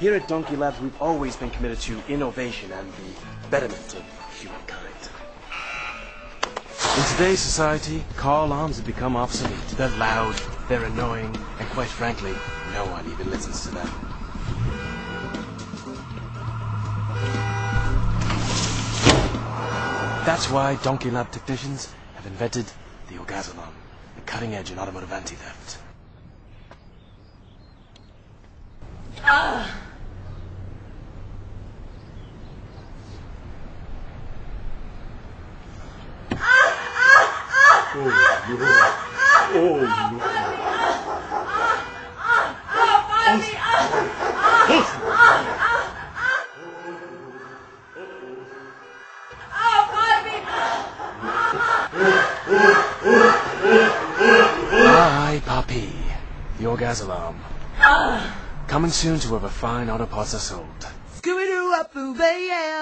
Here at Donkey Labs, we've always been committed to innovation and the betterment of humankind. In today's society, car alarms have become obsolete. They're loud, they're annoying, and quite frankly, no one even listens to them. That's why Donkey Lab technicians have invented the Orgasmic, a cutting edge in automotive anti-theft. Oh no. Oh no. Hi, Poppy. The Orgasmic. Coming soon to wherever fine auto parts are sold. Scooby-Doo up, boo, yeah.